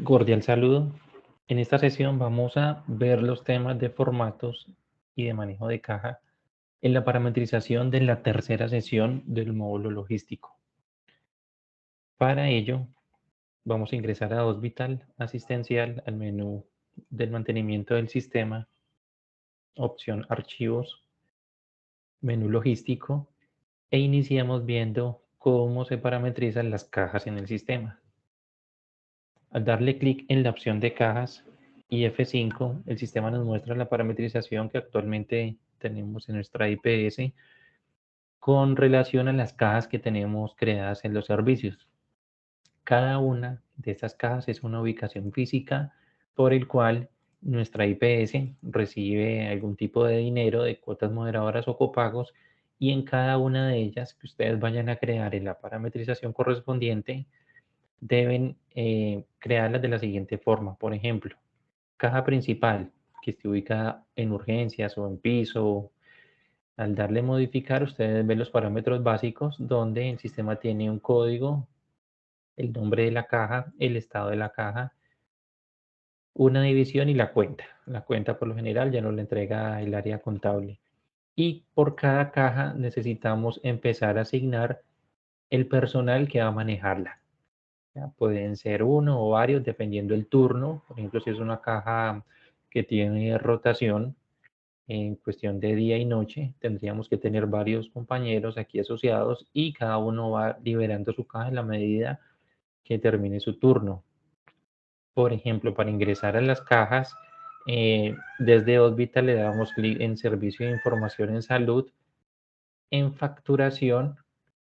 Cordial saludo. En esta sesión vamos a ver los temas de formatos y de manejo de caja en la parametrización de la tercera sesión del módulo logístico. Para ello, vamos a ingresar a Hospital Asistencial al menú del mantenimiento del sistema, opción Archivos, menú logístico e iniciamos viendo cómo se parametrizan las cajas en el sistema. Al darle clic en la opción de cajas y F5, el sistema nos muestra la parametrización que actualmente tenemos en nuestra IPS con relación a las cajas que tenemos creadas en los servicios. Cada una de estas cajas es una ubicación física por el cual nuestra IPS recibe algún tipo de dinero de cuotas moderadoras o copagos, y en cada una de ellas que ustedes vayan a crear en la parametrización correspondiente deben crearlas de la siguiente forma. Por ejemplo, caja principal que esté ubicada en urgencias o en piso. Al darle modificar, ustedes ven los parámetros básicos donde el sistema tiene un código, el nombre de la caja, el estado de la caja, una división y la cuenta. La cuenta por lo general ya nos la entrega el área contable. Y por cada caja necesitamos empezar a asignar el personal que va a manejarla. ¿Ya? Pueden ser uno o varios dependiendo del turno. Por ejemplo, si es una caja que tiene rotación en cuestión de día y noche, tendríamos que tener varios compañeros aquí asociados y cada uno va liberando su caja en la medida que termine su turno. Por ejemplo, para ingresar a las cajas, desde Osvita le damos clic en Servicio de Información en Salud, en Facturación,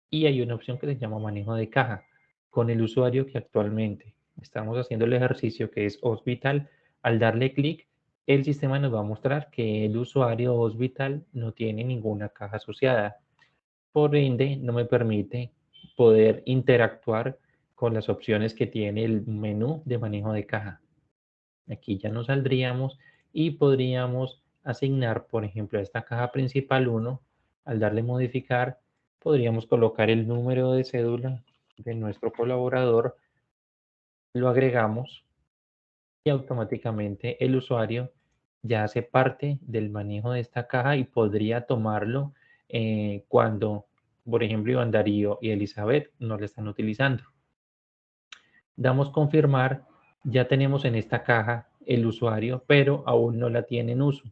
y hay una opción que se llama Manejo de Caja. Con el usuario que actualmente estamos haciendo el ejercicio, que es Hospital, al darle clic, el sistema nos va a mostrar que el usuario Hospital no tiene ninguna caja asociada. Por ende, no me permite poder interactuar con las opciones que tiene el menú de manejo de caja. Aquí ya nos saldríamos y podríamos asignar, por ejemplo, a esta caja principal 1, al darle modificar, podríamos colocar el número de cédula de nuestro colaborador, lo agregamos y automáticamente el usuario ya hace parte del manejo de esta caja y podría tomarlo cuando, por ejemplo, Iván Darío y Elizabeth no la están utilizando. Damos confirmar, ya tenemos en esta caja el usuario, pero aún no la tiene en uso.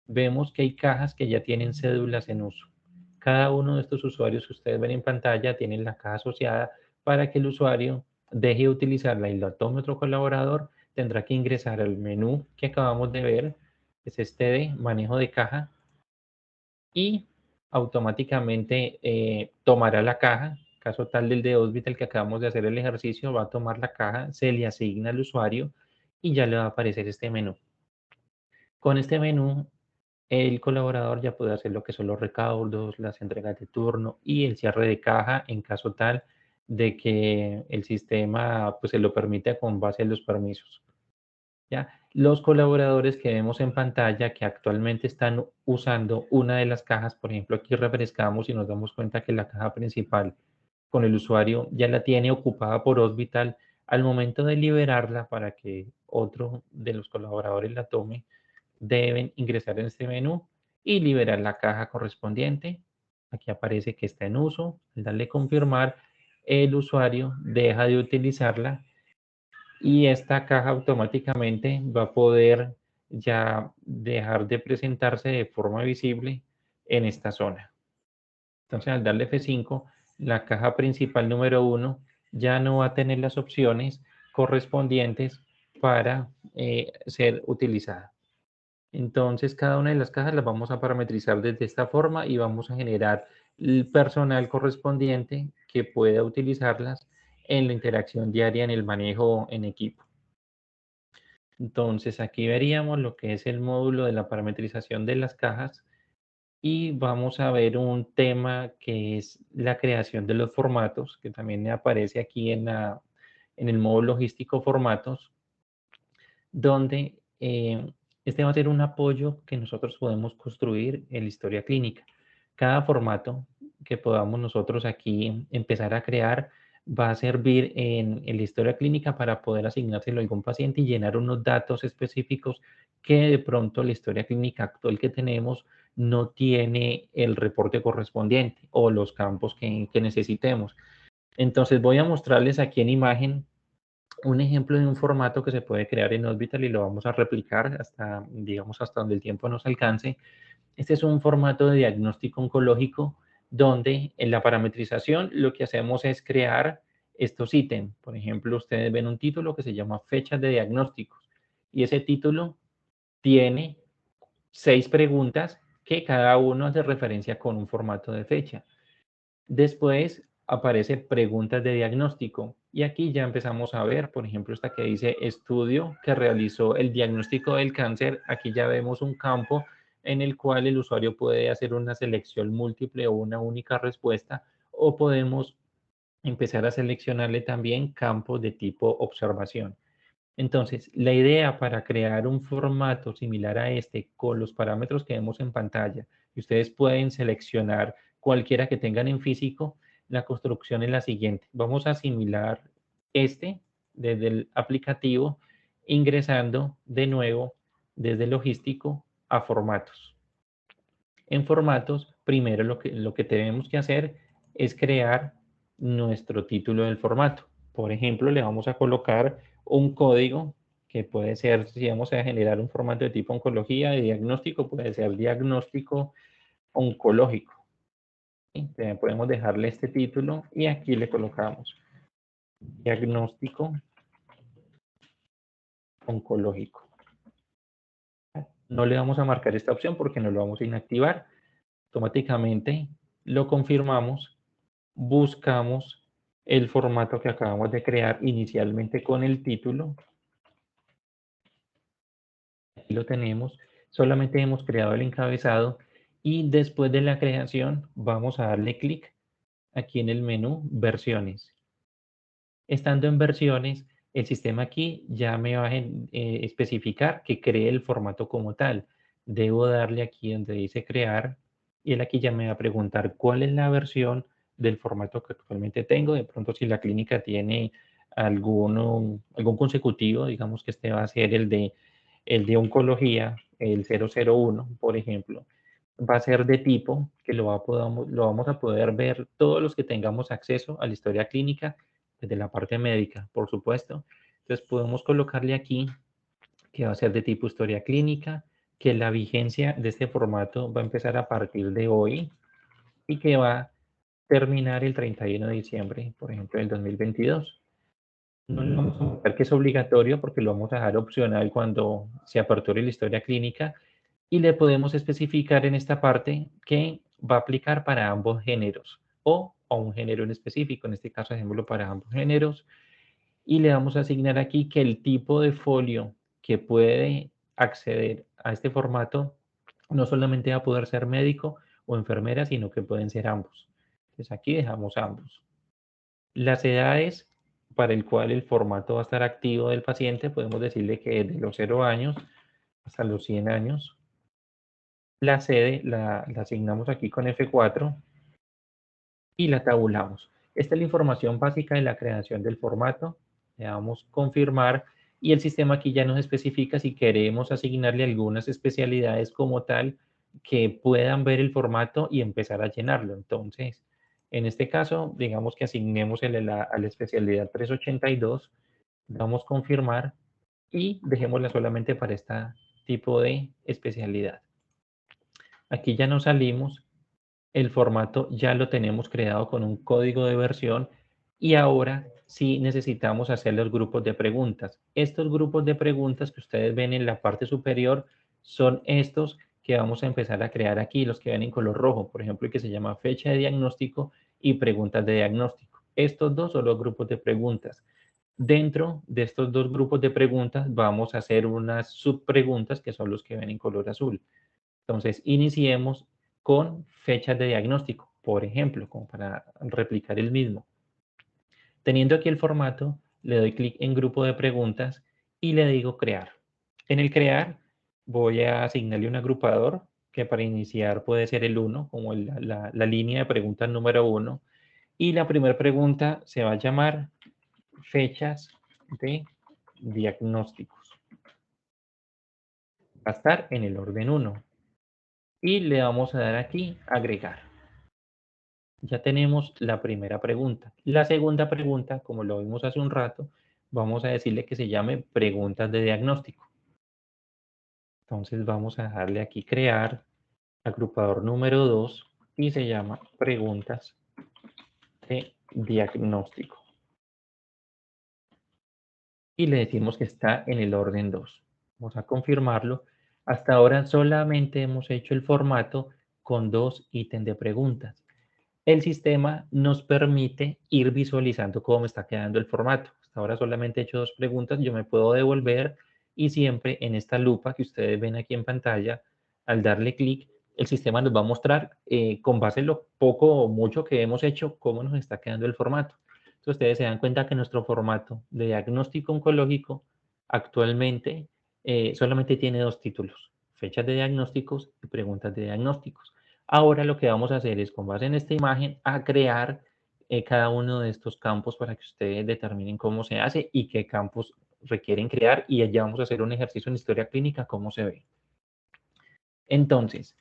Vemos que hay cajas que ya tienen cédulas en uso. Cada uno de estos usuarios que ustedes ven en pantalla tienen la caja asociada. Para que el usuario deje de utilizarla y la tome otro colaborador, tendrá que ingresar al menú que acabamos de ver, que es este de manejo de caja, y automáticamente tomará la caja. Caso tal del de Hospital que acabamos de hacer el ejercicio, va a tomar la caja, se le asigna al usuario y ya le va a aparecer este menú. Con este menú, el colaborador ya puede hacer lo que son los recaudos, las entregas de turno y el cierre de caja en caso tal de que el sistema pues, se lo permita con base en los permisos. ¿Ya? Los colaboradores que vemos en pantalla que actualmente están usando una de las cajas, por ejemplo, aquí refrescamos y nos damos cuenta que la caja principal con el usuario ya la tiene ocupada por Hospital. Al momento de liberarla para que otro de los colaboradores la tome, deben ingresar en este menú y liberar la caja correspondiente. Aquí aparece que está en uso. Al darle confirmar, el usuario deja de utilizarla y esta caja automáticamente va a poder ya dejar de presentarse de forma visible en esta zona. Entonces, al darle F5, la caja principal número 1 ya no va a tener las opciones correspondientes para ser utilizada. Entonces, cada una de las cajas las vamos a parametrizar desde esta forma y vamos a generar el personal correspondiente que pueda utilizarlas en la interacción diaria en el manejo en equipo. Entonces, aquí veríamos lo que es el módulo de la parametrización de las cajas y vamos a ver un tema que es la creación de los formatos, que también me aparece aquí en el módulo logístico formatos, donde este va a ser un apoyo que nosotros podemos construir en la historia clínica. Cada formato que podamos nosotros aquí empezar a crear va a servir en la historia clínica para poder asignárselo a algún paciente y llenar unos datos específicos que de pronto la historia clínica actual que tenemos no tiene el reporte correspondiente o los campos que necesitemos. Entonces voy a mostrarles aquí en imagen un ejemplo de un formato que se puede crear en Hospital y lo vamos a replicar hasta, digamos, hasta donde el tiempo nos alcance. Este es un formato de diagnóstico oncológico donde en la parametrización lo que hacemos es crear estos ítems. Por ejemplo, ustedes ven un título que se llama fechas de diagnósticos y ese título tiene 6 preguntas que cada uno hace referencia con un formato de fecha. Después aparece preguntas de diagnóstico y aquí ya empezamos a ver, por ejemplo, esta que dice estudio que realizó el diagnóstico del cáncer. Aquí ya vemos un campo en el cual el usuario puede hacer una selección múltiple o una única respuesta, o podemos empezar a seleccionarle también campos de tipo observación. Entonces, la idea para crear un formato similar a este con los parámetros que vemos en pantalla, y ustedes pueden seleccionar cualquiera que tengan en físico, la construcción es la siguiente. Vamos a asimilar este desde el aplicativo, ingresando de nuevo desde logístico a formatos. En formatos, primero lo que tenemos que hacer es crear nuestro título del formato. Por ejemplo, le vamos a colocar un código que puede ser, si vamos a generar un formato de tipo oncología, de diagnóstico, puede ser diagnóstico oncológico. Entonces, podemos dejarle este título y aquí le colocamos diagnóstico oncológico. No le vamos a marcar esta opción porque no lo vamos a inactivar. Automáticamente lo confirmamos, buscamos el formato que acabamos de crear inicialmente con el título. Aquí lo tenemos, solamente hemos creado el encabezado y después de la creación vamos a darle clic aquí en el menú versiones. Estando en versiones, el sistema aquí ya me va a especificar que cree el formato como tal. Debo darle aquí donde dice crear y él aquí ya me va a preguntar cuál es la versión del formato que actualmente tengo. De pronto si la clínica tiene algún consecutivo, digamos que este va a ser el de oncología, el 001, por ejemplo. Va a ser de tipo que lo vamos a poder ver todos los que tengamos acceso a la historia clínica desde la parte médica, por supuesto. Entonces podemos colocarle aquí que va a ser de tipo historia clínica, que la vigencia de este formato va a empezar a partir de hoy y que va a terminar el 31 de diciembre, por ejemplo, del 2022. No le vamos a marcar que es obligatorio porque lo vamos a dejar opcional cuando se aperture la historia clínica y le podemos especificar en esta parte que va a aplicar para ambos géneros o a un género en específico, en este caso, ejemplo, para ambos géneros, y le vamos a asignar aquí que el tipo de folio que puede acceder a este formato no solamente va a poder ser médico o enfermera, sino que pueden ser ambos. Entonces aquí dejamos ambos. Las edades para el cual el formato va a estar activo del paciente, podemos decirle que de los 0 años hasta los 100 años. La sede la asignamos aquí con F4 y la tabulamos. Esta es la información básica de la creación del formato. Le damos confirmar y el sistema aquí ya nos especifica si queremos asignarle algunas especialidades como tal que puedan ver el formato y empezar a llenarlo. Entonces, en este caso, digamos que asignemos a la especialidad 382, damos confirmar y dejémosla solamente para este tipo de especialidad. Aquí ya nos salimos, el formato ya lo tenemos creado con un código de versión y ahora sí necesitamos hacer los grupos de preguntas. Estos grupos de preguntas que ustedes ven en la parte superior son estos que vamos a empezar a crear aquí, los que ven en color rojo, por ejemplo, el que se llama fecha de diagnóstico y preguntas de diagnóstico. Estos dos son los grupos de preguntas. Dentro de estos dos grupos de preguntas vamos a hacer unas subpreguntas que son los que ven en color azul. Entonces, iniciemos con fechas de diagnóstico, por ejemplo, como para replicar el mismo. Teniendo aquí el formato, le doy clic en grupo de preguntas y le digo crear. En el crear voy a asignarle un agrupador que para iniciar puede ser el 1, como la línea de preguntas número 1. Y la primera pregunta se va a llamar fechas de diagnósticos. Va a estar en el orden 1. Y le vamos a dar aquí agregar. Ya tenemos la primera pregunta. La segunda pregunta, como lo vimos hace un rato, vamos a decirle que se llame preguntas de diagnóstico. Entonces vamos a darle aquí crear, agrupador número 2 y se llama preguntas de diagnóstico. Y le decimos que está en el orden 2. Vamos a confirmarlo. Hasta ahora solamente hemos hecho el formato con 2 ítems de preguntas. El sistema nos permite ir visualizando cómo me está quedando el formato. Hasta ahora solamente he hecho 2 preguntas, yo me puedo devolver y siempre en esta lupa que ustedes ven aquí en pantalla, al darle clic, el sistema nos va a mostrar con base en lo poco o mucho que hemos hecho, cómo nos está quedando el formato. Entonces ustedes se dan cuenta que nuestro formato de diagnóstico oncológico actualmente solamente tiene 2 títulos, fechas de diagnósticos y preguntas de diagnósticos. Ahora lo que vamos a hacer es, con base en esta imagen, a crear cada uno de estos campos para que ustedes determinen cómo se hace y qué campos requieren crear. Y allá vamos a hacer un ejercicio en historia clínica, cómo se ve. Entonces,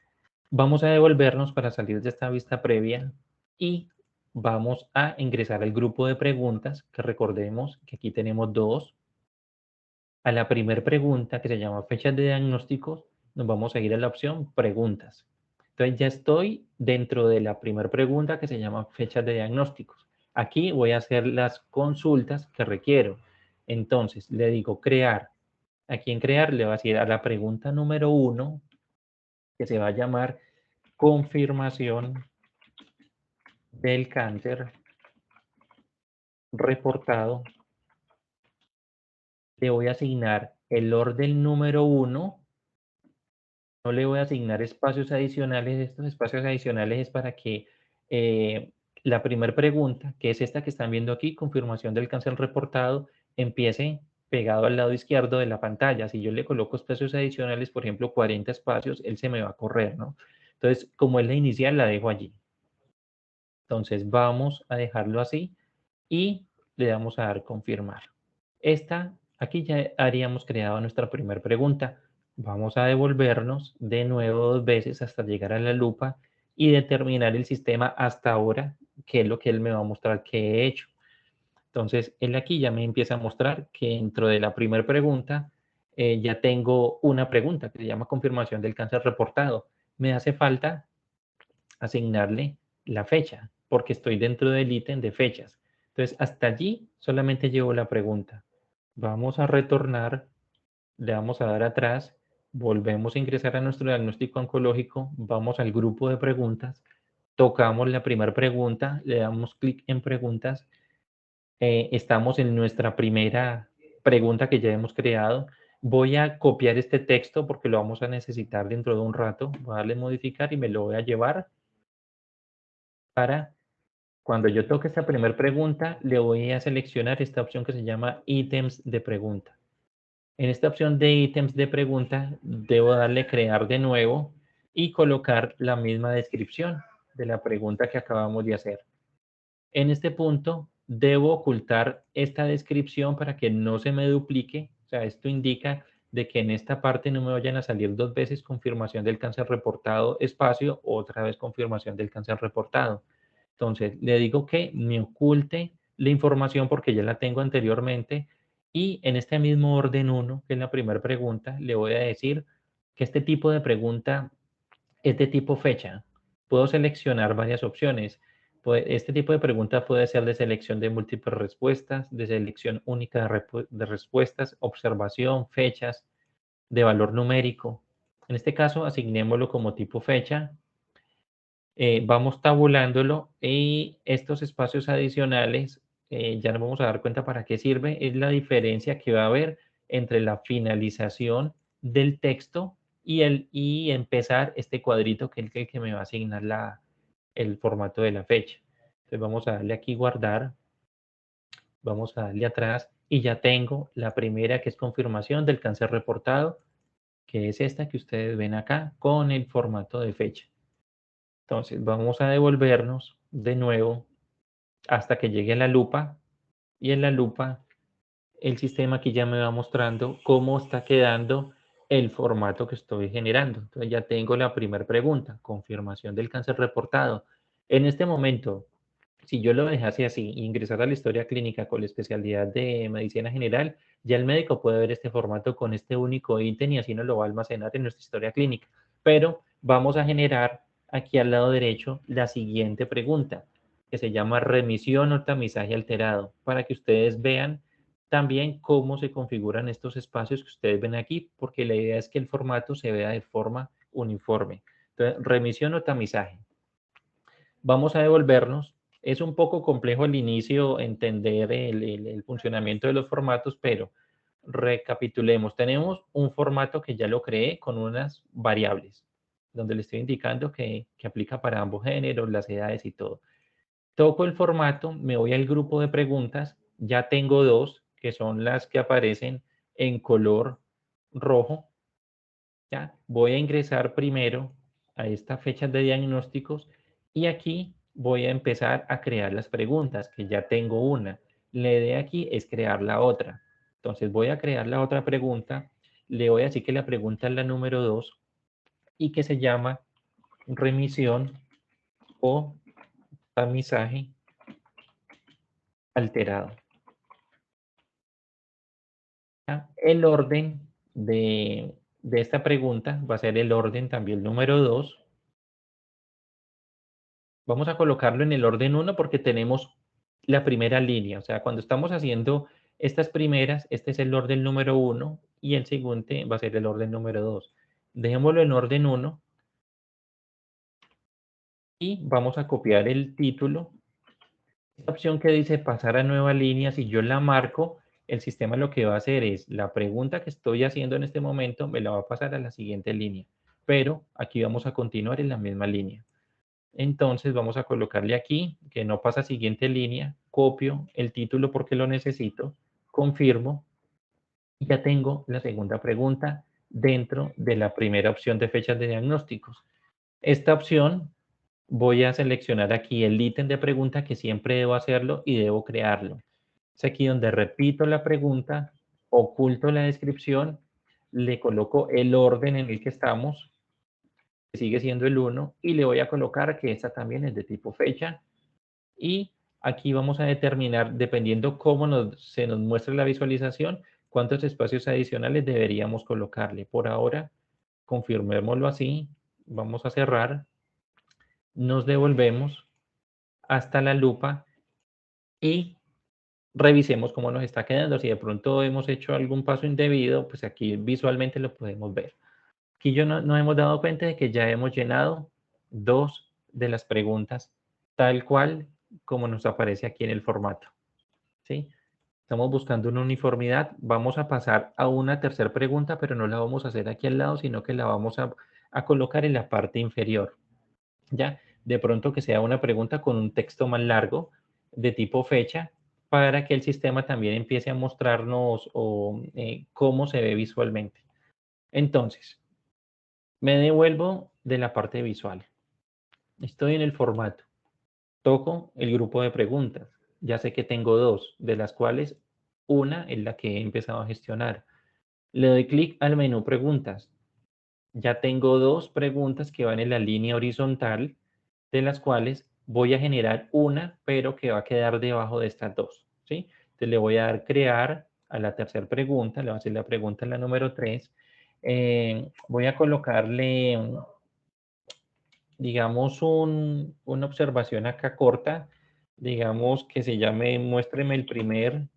vamos a devolvernos para salir de esta vista previa y vamos a ingresar al grupo de preguntas, que recordemos que aquí tenemos 2. A la primera pregunta, que se llama fechas de diagnósticos, nos vamos a ir a la opción preguntas. Entonces ya estoy dentro de la primera pregunta que se llama fechas de diagnósticos. Aquí voy a hacer las consultas que requiero. Entonces le digo crear. Aquí en crear le va a decir a la pregunta número 1, que se va a llamar confirmación del cáncer reportado. Le voy a asignar el orden número 1. No le voy a asignar espacios adicionales. Estos espacios adicionales es para que la primera pregunta, que es esta que están viendo aquí, confirmación del cáncer reportado, empiece pegado al lado izquierdo de la pantalla. Si yo le coloco espacios adicionales, por ejemplo, 40 espacios, él se me va a correr, ¿no? Entonces, como es la inicial, la dejo allí. Entonces, vamos a dejarlo así y le damos a dar confirmar. Aquí ya haríamos creado nuestra primera pregunta. Vamos a devolvernos de nuevo 2 veces hasta llegar a la lupa y determinar el sistema hasta ahora, qué es lo que él me va a mostrar que he hecho. Entonces, él aquí ya me empieza a mostrar que dentro de la primera pregunta ya tengo una pregunta que se llama confirmación del cáncer reportado. Me hace falta asignarle la fecha, porque estoy dentro del ítem de fechas. Entonces, hasta allí solamente llevo la pregunta. Vamos a retornar, le vamos a dar atrás, volvemos a ingresar a nuestro diagnóstico oncológico, vamos al grupo de preguntas, tocamos la primera pregunta, le damos clic en preguntas, estamos en nuestra primera pregunta que ya hemos creado. Voy a copiar este texto porque lo vamos a necesitar dentro de un rato. Voy a darle modificar y me lo voy a llevar para cuando yo toque esta primera pregunta, le voy a seleccionar esta opción que se llama ítems de pregunta. En esta opción de ítems de pregunta, debo darle crear de nuevo y colocar la misma descripción de la pregunta que acabamos de hacer. En este punto, debo ocultar esta descripción para que no se me duplique. O sea, esto indica de que en esta parte no me vayan a salir 2 veces confirmación del cáncer reportado, espacio, otra vez confirmación del cáncer reportado. Entonces, le digo que me oculte la información porque ya la tengo anteriormente y en este mismo orden 1, que es la primera pregunta, le voy a decir que este tipo de pregunta es de tipo fecha. Puedo seleccionar varias opciones. Este tipo de pregunta puede ser de selección de múltiples respuestas, de selección única de respuestas, observación, fechas, de valor numérico. En este caso, asignémoslo como tipo fecha. Vamos tabulándolo y estos espacios adicionales, ya nos vamos a dar cuenta para qué sirve, es la diferencia que va a haber entre la finalización del texto y empezar este cuadrito que es el que me va a asignar el formato de la fecha. Entonces vamos a darle aquí guardar, vamos a darle atrás y ya tengo la primera que es confirmación del cáncer reportado, que es esta que ustedes ven acá con el formato de fecha. Entonces vamos a devolvernos de nuevo hasta que llegue a la lupa, y en la lupa el sistema aquí ya me va mostrando cómo está quedando el formato que estoy generando. Entonces ya tengo la primera pregunta, confirmación del cáncer reportado. En este momento, si yo lo dejase así, ingresar a la historia clínica con la especialidad de medicina general, ya el médico puede ver este formato con este único ítem y así nos lo va a almacenar en nuestra historia clínica. Pero vamos a generar aquí al lado derecho la siguiente pregunta, que se llama remisión o tamizaje alterado, para que ustedes vean también cómo se configuran estos espacios que ustedes ven aquí, porque la idea es que el formato se vea de forma uniforme. Entonces, remisión o tamizaje. Vamos a devolvernos. Es un poco complejo al inicio entender el funcionamiento de los formatos, pero recapitulemos. Tenemos un formato que ya lo creé con unas variables, donde le estoy indicando que aplica para ambos géneros, las edades y todo. Toco el formato, me voy al grupo de preguntas, ya tengo dos, que son las que aparecen en color rojo. Ya voy a ingresar primero a esta fecha de diagnósticos y aquí voy a empezar a crear las preguntas, que ya tengo una. La idea aquí es crear la otra. Entonces voy a crear la otra pregunta, le voy a decir que la pregunta es la número 2 y que se llama remisión o tamizaje alterado. El orden de esta pregunta va a ser el orden también número 2. Vamos a colocarlo en el orden 1 porque tenemos la primera línea. O sea, cuando estamos haciendo estas primeras, este es el orden número 1 y el siguiente va a ser el orden número 2. Dejémoslo en orden 1 y vamos a copiar el título. Esta opción que dice pasar a nueva línea, si yo la marco, el sistema lo que va a hacer es la pregunta que estoy haciendo en este momento, me la va a pasar a la siguiente línea. Pero aquí vamos a continuar en la misma línea. Entonces vamos a colocarle aquí que no pasa a siguiente línea, copio el título porque lo necesito, confirmo y ya tengo la segunda pregunta dentro de la primera opción de fechas de diagnósticos. Esta opción voy a seleccionar aquí el ítem de pregunta que siempre debo hacerlo y debo crearlo. Es aquí donde repito la pregunta, oculto la descripción, le coloco el orden en el que estamos, que sigue siendo el 1, y le voy a colocar que esta también es de tipo fecha. Y aquí vamos a determinar, dependiendo cómo se nos muestre la visualización, cuántos espacios adicionales deberíamos colocarle. Por ahora, confirmémoslo así, vamos a cerrar, nos devolvemos hasta la lupa y revisemos cómo nos está quedando. Si de pronto hemos hecho algún paso indebido, pues aquí visualmente lo podemos ver. Aquí nos hemos dado cuenta de que ya hemos llenado dos de las preguntas tal cual como nos aparece aquí en el formato. ¿Sí? Estamos buscando una uniformidad. Vamos a pasar a una tercera pregunta, pero no la vamos a hacer aquí al lado, sino que la vamos a colocar en la parte inferior. ¿Ya? De pronto que sea una pregunta con un texto más largo de tipo fecha para que el sistema también empiece a mostrarnos cómo se ve visualmente. Entonces, me devuelvo de la parte visual. Estoy en el formato. Toco el grupo de preguntas. Ya sé que tengo dos, de las cuales una es la que he empezado a gestionar. Le doy clic al menú preguntas. Ya tengo dos preguntas que van en la línea horizontal, de las cuales voy a generar una, pero que va a quedar debajo de estas dos, ¿sí? Entonces le voy a dar crear a la tercera pregunta, le voy a hacer la pregunta en la número 3. Voy a colocarle, digamos, una observación acá corta, digamos que se llame, muéstreme el primer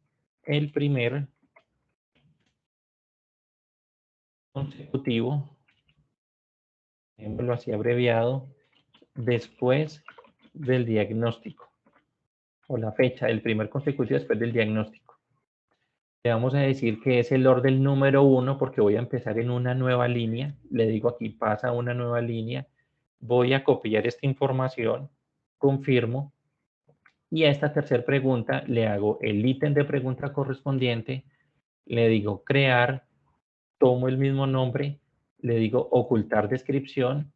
consecutivo, lo así abreviado, después del diagnóstico, o la fecha del primer consecutivo después del diagnóstico. Le vamos a decir que es el orden número 1 porque voy a empezar en una nueva línea. Le digo aquí pasa a una nueva línea. Voy a copiar esta información, confirmo, y a esta tercera pregunta le hago el ítem de pregunta correspondiente, le digo crear, tomo el mismo nombre, le digo ocultar descripción,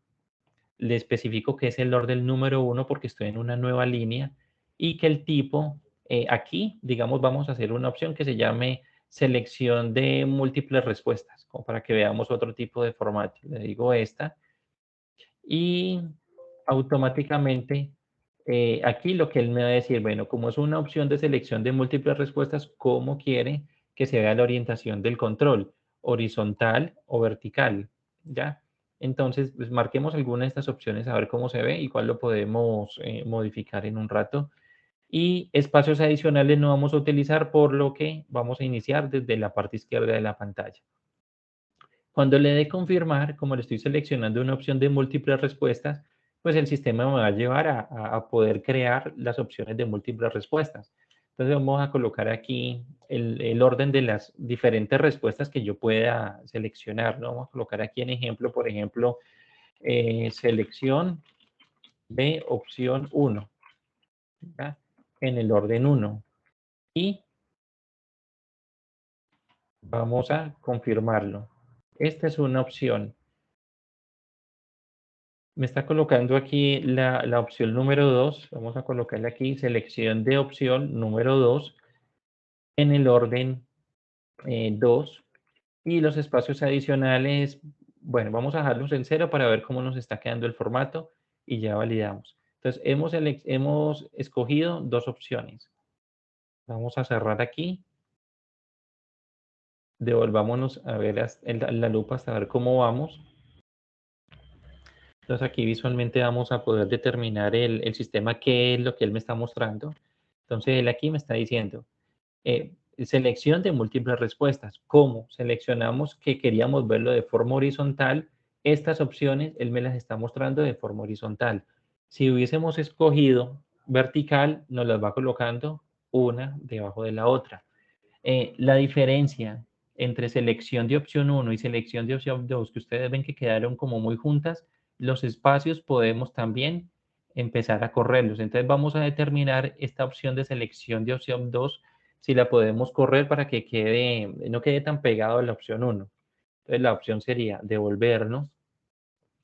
le especifico que es el orden número 1 porque estoy en una nueva línea y que el tipo, aquí, digamos, vamos a hacer una opción que se llame selección de múltiples respuestas, como para que veamos otro tipo de formato. Le digo esta y automáticamente aquí lo que él me va a decir, bueno, como es una opción de selección de múltiples respuestas, ¿cómo quiere que se vea la orientación del control? ¿Horizontal o vertical? ¿Ya? Entonces, pues marquemos alguna de estas opciones a ver cómo se ve y cuál lo podemos modificar en un rato. Y espacios adicionales no vamos a utilizar, por lo que vamos a iniciar desde la parte izquierda de la pantalla. Cuando le dé confirmar, como le estoy seleccionando una opción de múltiples respuestas, pues el sistema me va a llevar a poder crear las opciones de múltiples respuestas. Entonces vamos a colocar aquí el orden de las diferentes respuestas que yo pueda seleccionar, ¿no? Vamos a colocar aquí en ejemplo, por ejemplo, selección de opción 1, ¿ya? En el orden 1. Y vamos a confirmarlo. Esta es una opción. Me está colocando aquí la opción número 2. Vamos a colocarle aquí selección de opción número 2 en el orden 2. Y los espacios adicionales, bueno, vamos a dejarlos en cero para ver cómo nos está quedando el formato y ya validamos. Entonces, hemos escogido dos opciones. Vamos a cerrar aquí. Devolvámonos a ver la lupa hasta ver cómo vamos. Entonces aquí visualmente vamos a poder determinar el sistema qué es lo que él me está mostrando. Entonces él aquí me está diciendo, selección de múltiples respuestas. ¿Cómo? Seleccionamos que queríamos verlo de forma horizontal. Estas opciones él me las está mostrando de forma horizontal. Si hubiésemos escogido vertical, nos las va colocando una debajo de la otra. La diferencia entre selección de opción 1 y selección de opción 2, que ustedes ven que quedaron como muy juntas, los espacios podemos también empezar a correrlos. Entonces vamos a determinar esta opción de selección de opción 2, si la podemos correr para que no quede tan pegado a la opción 1. Entonces la opción sería devolvernos,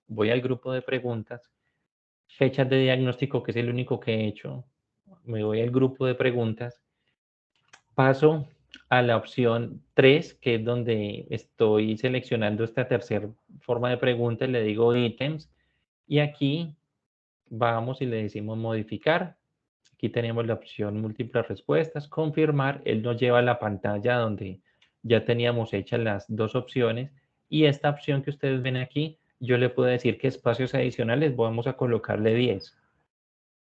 voy al grupo de preguntas, fechas de diagnóstico, que es el único que he hecho, me voy al grupo de preguntas, paso a la opción 3, que es donde estoy seleccionando esta tercera forma de pregunta, le digo ítems, y aquí vamos y le decimos modificar. Aquí tenemos la opción múltiples respuestas, confirmar, él nos lleva a la pantalla donde ya teníamos hechas las dos opciones, y esta opción que ustedes ven aquí, yo le puedo decir que espacios adicionales vamos a colocarle 10.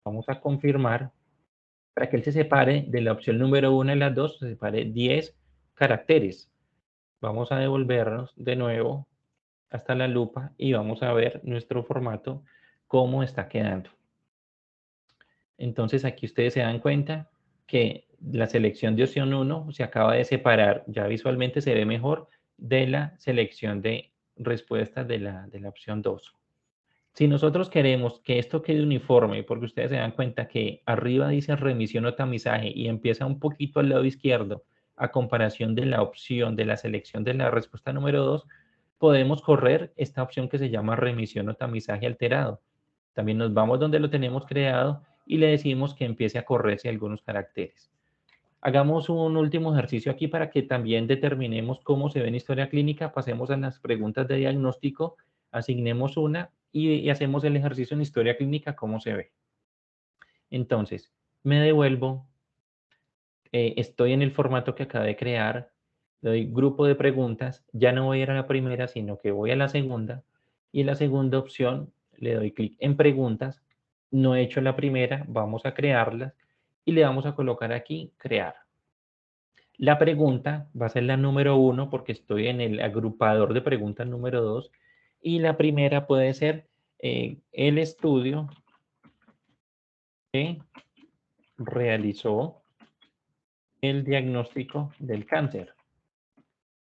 Vamos a confirmar para que él se separe de la opción número 1 y las 2, se separe 10 caracteres. Vamos a devolvernos de nuevo hasta la lupa y vamos a ver nuestro formato, cómo está quedando. Entonces aquí ustedes se dan cuenta que la selección de opción 1 se acaba de separar, ya visualmente se ve mejor, de la selección de respuestas de la opción 2. Si nosotros queremos que esto quede uniforme, porque ustedes se dan cuenta que arriba dice remisión o tamizaje y empieza un poquito al lado izquierdo, a comparación de la opción de la selección de la respuesta número 2, podemos correr esta opción que se llama remisión o tamizaje alterado. También nos vamos donde lo tenemos creado y le decimos que empiece a correrse algunos caracteres. Hagamos un último ejercicio aquí para que también determinemos cómo se ve en historia clínica. Pasemos a las preguntas de diagnóstico, asignemos una y hacemos el ejercicio en historia clínica, cómo se ve. Entonces, me devuelvo, estoy en el formato que acabé de crear, le doy grupo de preguntas, ya no voy a ir a la primera, sino que voy a la segunda, y en la segunda opción le doy clic en preguntas, no he hecho la primera, vamos a crearlas, y le vamos a colocar aquí, crear. La pregunta va a ser la número 1 porque estoy en el agrupador de preguntas número 2 y la primera puede ser el estudio que realizó el diagnóstico del cáncer.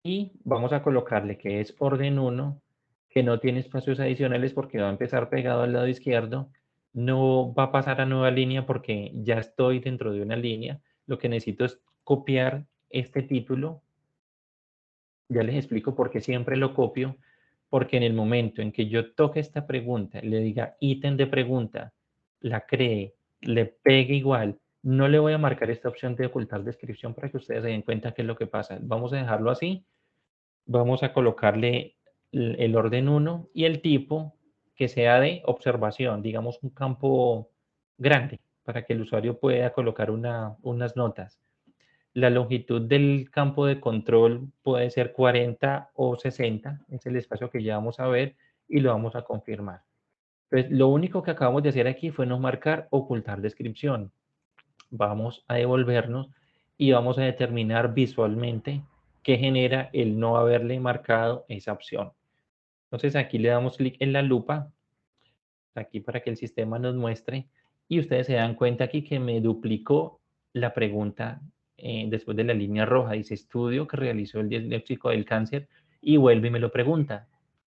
Y vamos a colocarle que es orden 1, que no tiene espacios adicionales porque va a empezar pegado al lado izquierdo, no va a pasar a nueva línea porque ya estoy dentro de una línea. Lo que necesito es copiar este título. Ya les explico por qué siempre lo copio, porque en el momento en que yo toque esta pregunta, le diga ítem de pregunta, la cree le pegue igual. No le voy a marcar esta opción de ocultar descripción para que ustedes se den cuenta qué es lo que pasa. Vamos a dejarlo así. Vamos a colocarle el orden 1 y el tipo que sea de observación, digamos un campo grande, para que el usuario pueda colocar unas notas. La longitud del campo de control puede ser 40 o 60, es el espacio que ya vamos a ver y lo vamos a confirmar. Entonces, lo único que acabamos de hacer aquí fue no marcar ocultar descripción. Vamos a devolvernos y vamos a determinar visualmente qué genera el no haberle marcado esa opción. Entonces aquí le damos clic en la lupa, aquí para que el sistema nos muestre, y ustedes se dan cuenta aquí que me duplicó la pregunta después de la línea roja. Dice estudio que realizó el diagnóstico del cáncer y vuelve y me lo pregunta.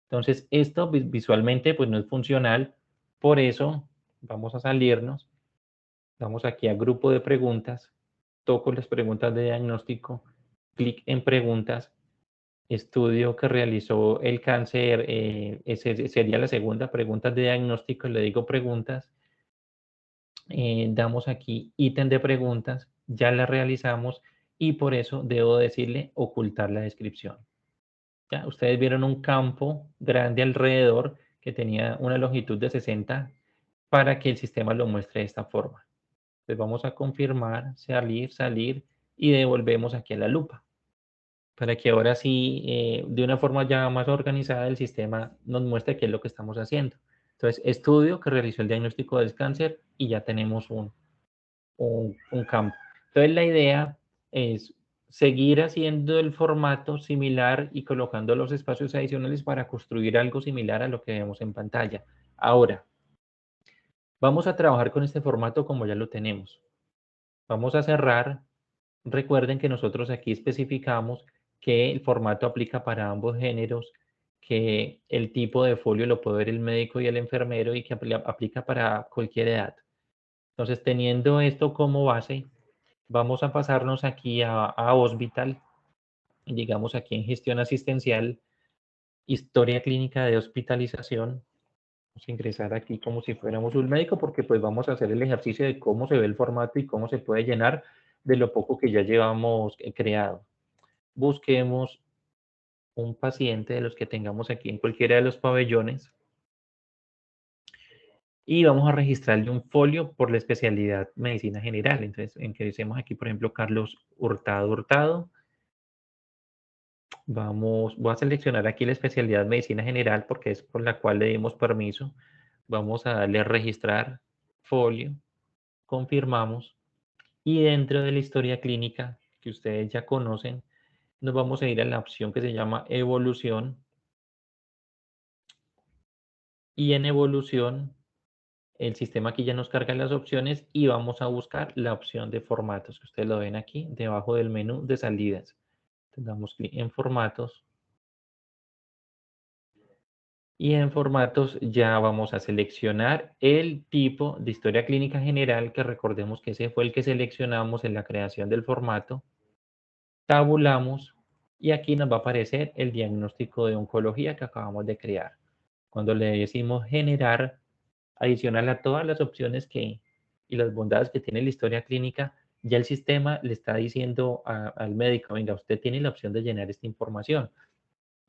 Entonces esto visualmente pues no es funcional, por eso vamos a salirnos. Vamos aquí a grupo de preguntas, toco las preguntas de diagnóstico, clic en preguntas, estudio que realizó el cáncer, ese sería la segunda, preguntas de diagnóstico, le digo preguntas, damos aquí ítem de preguntas, ya la realizamos y por eso debo decirle ocultar la descripción. Ya, ustedes vieron un campo grande alrededor que tenía una longitud de 60 para que el sistema lo muestre de esta forma. Entonces vamos a confirmar, salir, salir y devolvemos aquí a la lupa para que ahora sí, de una forma ya más organizada, el sistema nos muestre qué es lo que estamos haciendo. Entonces, estudio que realizó el diagnóstico del cáncer y ya tenemos un campo. Entonces, la idea es seguir haciendo el formato similar y colocando los espacios adicionales para construir algo similar a lo que vemos en pantalla. Ahora, vamos a trabajar con este formato como ya lo tenemos. Vamos a cerrar. Recuerden que nosotros aquí especificamos que el formato aplica para ambos géneros, que el tipo de folio lo puede ver el médico y el enfermero y que aplica para cualquier edad. Entonces, teniendo esto como base, vamos a pasarnos aquí a Hospital, digamos aquí en gestión asistencial, historia clínica de hospitalización. Vamos a ingresar aquí como si fuéramos un médico porque pues vamos a hacer el ejercicio de cómo se ve el formato y cómo se puede llenar de lo poco que ya llevamos creado. Busquemos un paciente de los que tengamos aquí en cualquiera de los pabellones y vamos a registrarle un folio por la especialidad medicina general. Entonces, ingresemos aquí, por ejemplo, Carlos Hurtado Hurtado. Voy a seleccionar aquí la especialidad medicina general porque es por la cual le dimos permiso. Vamos a darle a registrar folio, confirmamos y dentro de la historia clínica que ustedes ya conocen, nos vamos a ir a la opción que se llama evolución y en evolución el sistema aquí ya nos carga las opciones y vamos a buscar la opción de formatos, que ustedes lo ven aquí, debajo del menú de salidas. Entonces, damos clic en formatos y en formatos ya vamos a seleccionar el tipo de historia clínica general, que recordemos que ese fue el que seleccionamos en la creación del formato. Tabulamos y aquí nos va a aparecer el diagnóstico de oncología que acabamos de crear. Cuando le decimos generar, adicional a todas las opciones y las bondades que tiene la historia clínica, ya el sistema le está diciendo al médico, venga, usted tiene la opción de llenar esta información.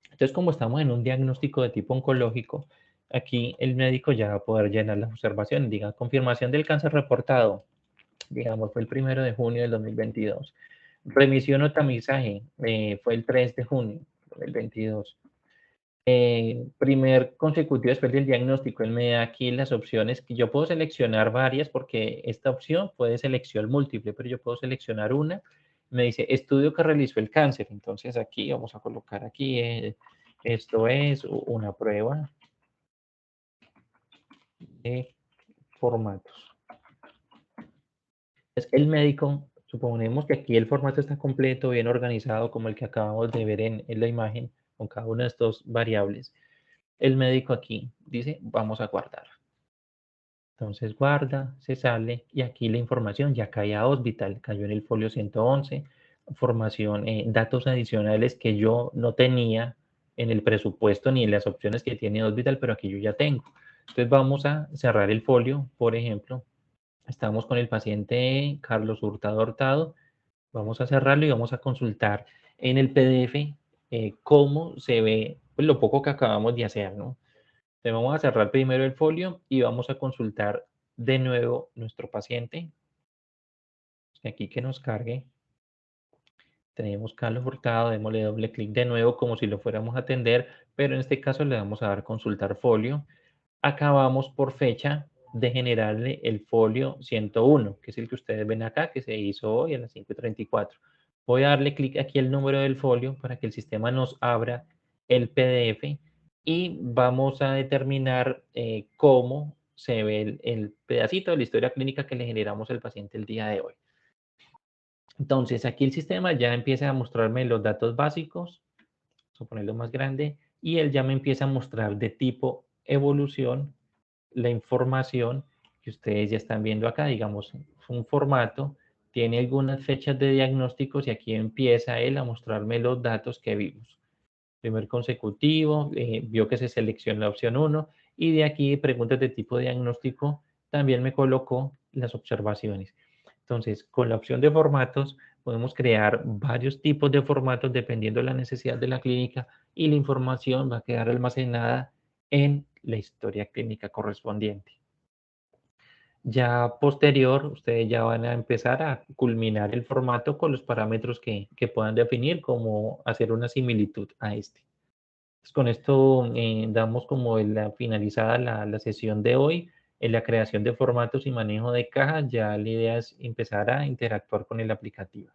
Entonces, como estamos en un diagnóstico de tipo oncológico, aquí el médico ya va a poder llenar las observaciones. Diga, confirmación del cáncer reportado, digamos, fue el 1 de junio del 2022. Remisión o tamizaje, fue el 3 de junio del 22. Primer consecutivo después del diagnóstico, él me da aquí las opciones que yo puedo seleccionar varias porque esta opción puede selección múltiple, pero yo puedo seleccionar una. Me dice estudio que realizó el cáncer. Entonces aquí vamos a colocar aquí, esto es una prueba de formatos. Es el médico, suponemos que aquí el formato está completo, bien organizado, como el que acabamos de ver en la imagen, con cada una de estas variables. El médico aquí dice, vamos a guardar. Entonces guarda, se sale y aquí la información ya cae a Hospital, cayó en el folio 111, formación, datos adicionales que yo no tenía en el presupuesto ni en las opciones que tiene Hospital, pero aquí yo ya tengo. Entonces vamos a cerrar el folio, por ejemplo, Estamos con el paciente Carlos Hurtado Hurtado. Vamos a cerrarlo y vamos a consultar en el PDF cómo se ve pues, lo poco que acabamos de hacer, ¿no? Entonces vamos a cerrar primero el folio y vamos a consultar de nuevo nuestro paciente. Aquí que nos cargue. Tenemos Carlos Hurtado, démosle doble clic de nuevo como si lo fuéramos a atender, pero en este caso le vamos a dar consultar folio. Acabamos por fecha de generarle el folio 101, que es el que ustedes ven acá, que se hizo hoy a las 5:34. Voy a darle clic aquí al número del folio para que el sistema nos abra el PDF y vamos a determinar cómo se ve el pedacito de la historia clínica que le generamos al paciente el día de hoy. Entonces, aquí el sistema ya empieza a mostrarme los datos básicos, vamos a ponerlo más grande, y él ya me empieza a mostrar de tipo evolución la información que ustedes ya están viendo acá, digamos, un formato, tiene algunas fechas de diagnósticos y aquí empieza él a mostrarme los datos que vimos. Primer consecutivo, vio que se selecciona la opción 1 y de aquí preguntas de tipo diagnóstico también me colocó las observaciones. Entonces, con la opción de formatos podemos crear varios tipos de formatos dependiendo de la necesidad de la clínica y la información va a quedar almacenada en la historia clínica correspondiente. Ya posterior, ustedes ya van a empezar a culminar el formato con los parámetros que puedan definir, como hacer una similitud a este. Pues con esto damos como finalizada la sesión de hoy en la creación de formatos y manejo de cajas. Ya la idea es empezar a interactuar con el aplicativo.